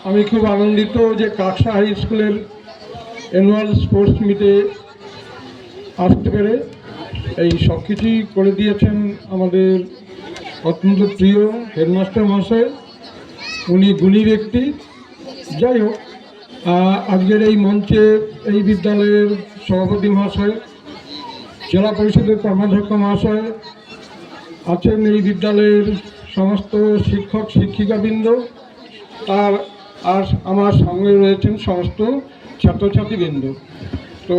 আমি খুব আনন্দিত যে কাকসা হাই স্কুলের অ্যানুয়াল স্পোর্টস মিটে আসতে পেরে। এই সব কিছুই করে দিয়েছেন আমাদের অত্যন্ত প্রিয় হেডমাস্টার মহাশয়, উনি গুণী ব্যক্তি। যাই হোক, আজকের এই মঞ্চে এই বিদ্যালয়ের সভাপতি মহাশয়, জেলা পরিষদের কর্মাধ্যক্ষ মহাশয় আছেন, এই বিদ্যালয়ের সমস্ত শিক্ষক শিক্ষিকাবৃন্দ, আর আমার সঙ্গে রয়েছেন সমস্ত ছাত্রছাত্রীবৃন্দ। তো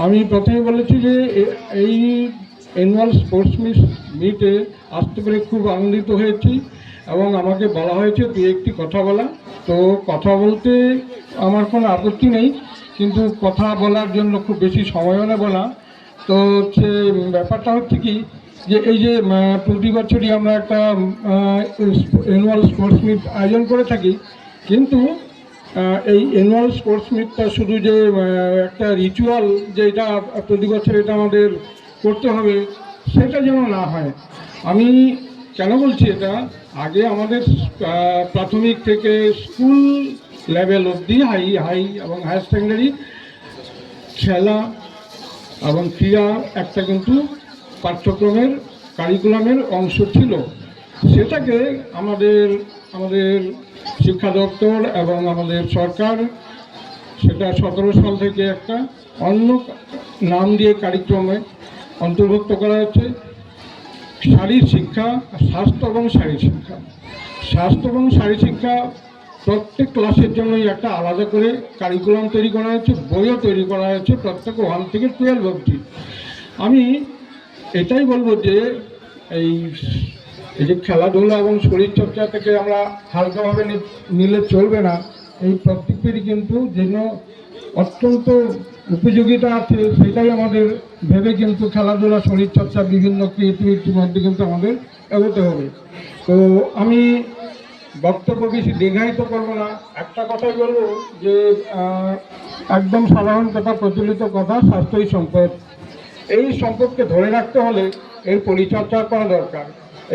আমি প্রথমে বলেছি যে এই অ্যানুয়াল স্পোর্টস মিটে আসতে পেরে খুব আনন্দিত হয়েছি এবং আমাকে বলা হয়েছে দু একটি কথা বলা। তো কথা বলতে আমার কোনো আপত্তি নেই, কিন্তু কথা বলার জন্য খুব বেশি সময়ও নেব না। তো হচ্ছে ব্যাপারটা হচ্ছে কি, যে এই যে প্রতি বছরই আমরা একটা অ্যানুয়াল স্পোর্টস মিট আয়োজন করে থাকি, কিন্তু এই অ্যানুয়াল স্পোর্টস মিটটা শুধু যে একটা রিচুয়াল, যে এটা প্রতি বছর এটা আমাদের করতে হবে, সেটা যেন না হয়। আমি কেন বলছি এটা, আগে আমাদের প্রাথমিক থেকে স্কুল লেভেল অবধি হাই এবং হায়ার সেকেন্ডারি খেলা এবং ক্রীড়া একটা কিন্তু পাঠ্যক্রমের কারিকুলামের অংশ ছিল। সেটাকে আমাদের শিক্ষা দপ্তর এবং আমাদের সরকার সেটা 17 সাল থেকে একটা অন্য নাম দিয়ে কারিক্রমে অন্তর্ভুক্ত করা হচ্ছে। শারীর শিক্ষা, স্বাস্থ্য এবং শারীর শিক্ষা। স্বাস্থ্য এবং শারীর শিক্ষা প্রত্যেক ক্লাসের জন্যই একটা আলাদা করে কারিকুলাম তৈরি করা হয়েছে, বইও তৈরি করা হয়েছে প্রত্যেক 1 থেকে 12 অবধি। আমি এটাই বলবো যে এই যে খেলাধুলা এবং শরীরচর্চা থেকে আমরা হালকাভাবে নিলে চলবে না। এই প্রত্যেকটিরই কিন্তু যেন অত্যন্ত উপযোগিতা আছে, সেটাই আমাদের ভেবে কিন্তু খেলাধুলা শরীরচর্চা বিভিন্ন ক্রিয়েটিভিটির মধ্যে কিন্তু আমাদের এগোতে হবে। তো আমি বক্তব্য বেশি দীর্ঘায়িত করবো না, একটা কথাই বলবো যে একদম সাধারণ কথা, প্রচলিত কথা, স্বাস্থ্যই সম্পদ। এই সম্পদকে ধরে রাখতে হলে এর পরিচর্যা করা দরকার।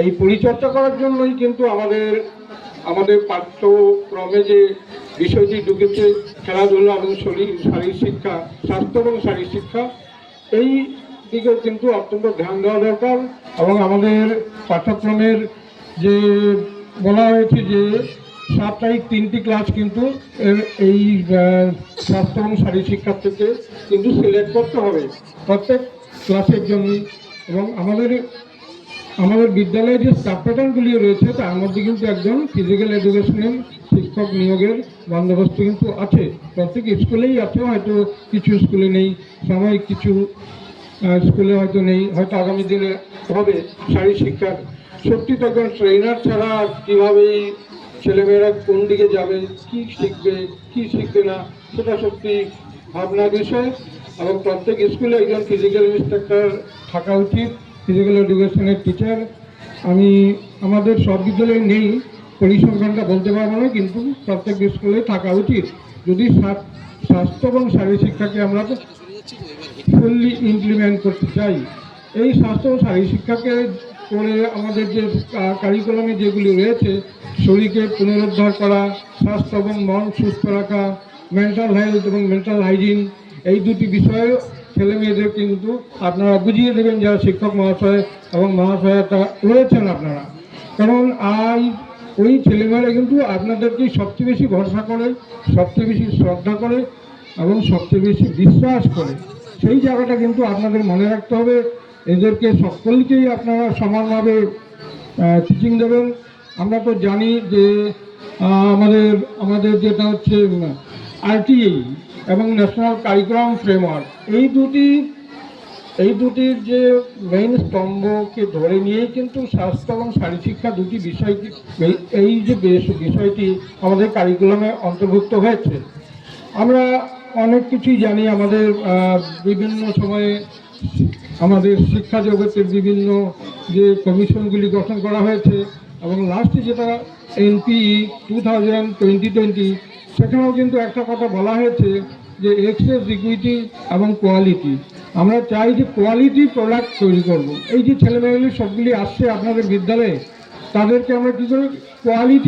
এই পরিচর্যা করার জন্যই কিন্তু আমাদের পাঠ্যক্রমে যে বিষয়টি ঢুকেছে, খেলাধুলা এবং শারীর শিক্ষা, স্বাস্থ্য এবং শারীর শিক্ষা, এই দিকে কিন্তু অত্যন্ত ধ্যান দেওয়া দরকার। এবং আমাদের পাঠ্যক্রমের যে বলা হয়েছে যে সাপ্তাহিক 3টি ক্লাস কিন্তু এই স্বাস্থ্য এবং শারীর শিক্ষার থেকে কিন্তু সিলেক্ট করতে হবে প্রত্যেক ক্লাসের জন্য। এবং আমাদের বিদ্যালয়ে যে স্টাফ প্যাটার্নগুলি রয়েছে তার মধ্যে কিন্তু একজন ফিজিক্যাল এডুকেশনের শিক্ষক নিয়োগের বন্দোবস্ত কিন্তু আছে, প্রত্যেক স্কুলেই আছে, হয়তো কিছু স্কুলে নেই, সাময়িক কিছু স্কুলে হয়তো নেই, হয়তো আগামী দিনে হবে। শারীর শিক্ষার সত্যি তো একজন ট্রেনার ছাড়া কীভাবে ছেলেমেয়েরা কোন দিকে যাবে, কি শিখবে কি শিখবে না, সেটা সত্যি ভাবনার বিষয়। এবং প্রত্যেক স্কুলে একজন ফিজিক্যাল ইন্সট্রাক্টর থাকা উচিত, ফিজিক্যাল এডুকেশনের টিচার। আমাদের সব বিদ্যালয়ে নেই, পরিসংখ্যানটা বলতে পারবো না, কিন্তু প্রত্যেক স্কুলে থাকা উচিত যদি স্বাস্থ্য এবং শারীর শিক্ষাকে আমরা ফুললি ইমপ্লিমেন্ট করতে চাই। এই স্বাস্থ্য ও শারীর শিক্ষাকে করে আমাদের যে কারিকুলামে যেগুলি রয়েছে, শরীরকে পুনরুদ্ধার করা, স্বাস্থ্য এবং মন সুস্থ রাখা, মেন্টাল হেলথ এবং মেন্টাল হাইজিন, এই দুটি বিষয়ে ছেলে মেয়েদের কিন্তু আপনারা বুঝিয়ে দেবেন, যারা শিক্ষক মহাশয় এবং মহাশয়তা রয়েছেন আপনারা। কারণ ওই ছেলেমেয়েরা কিন্তু আপনাদেরকেই সবচেয়ে বেশি ভরসা করে, সবচেয়ে বেশি শ্রদ্ধা করে এবং সবচেয়ে বেশি বিশ্বাস করে। সেই জায়গাটা কিন্তু আপনাদের মনে রাখতে হবে। এদেরকে সকলকেই আপনারা সমানভাবে টিচিং দেবেন। আমরা তো জানি যে আমাদের যেটা হচ্ছে RTE এবং ন্যাশনাল কারিকুলাম ফ্রেমওয়ার্ক, এই দুটির যে মেইন স্তম্ভকে ধরে নিয়েই কিন্তু স্বাস্থ্য এবং শারীর শিক্ষা দুটি বিষয়টি, এই যে বিষয়টি আমাদের কারিকুলামে অন্তর্ভুক্ত হয়েছে। আমরা অনেক কিছুই জানি, আমাদের বিভিন্ন সময়ে আমাদের শিক্ষা জগতের বিভিন্ন যে কমিশনগুলি গঠন করা হয়েছে, এবং লাস্টে যেটা NPE 2020 সেখানেও কিন্তু একটা কথা বলা হয়েছে যে এক্সেস, ইকুইটি এবং কোয়ালিটি। আমরা চাই যে কোয়ালিটি প্রোডাক্ট তৈরি করব। এই যে ছেলেমেয়েগুলি সবগুলি আসছে আপনাদের বিদ্যালয়ে, তাদেরকে আমরা কী করে কোয়ালিটি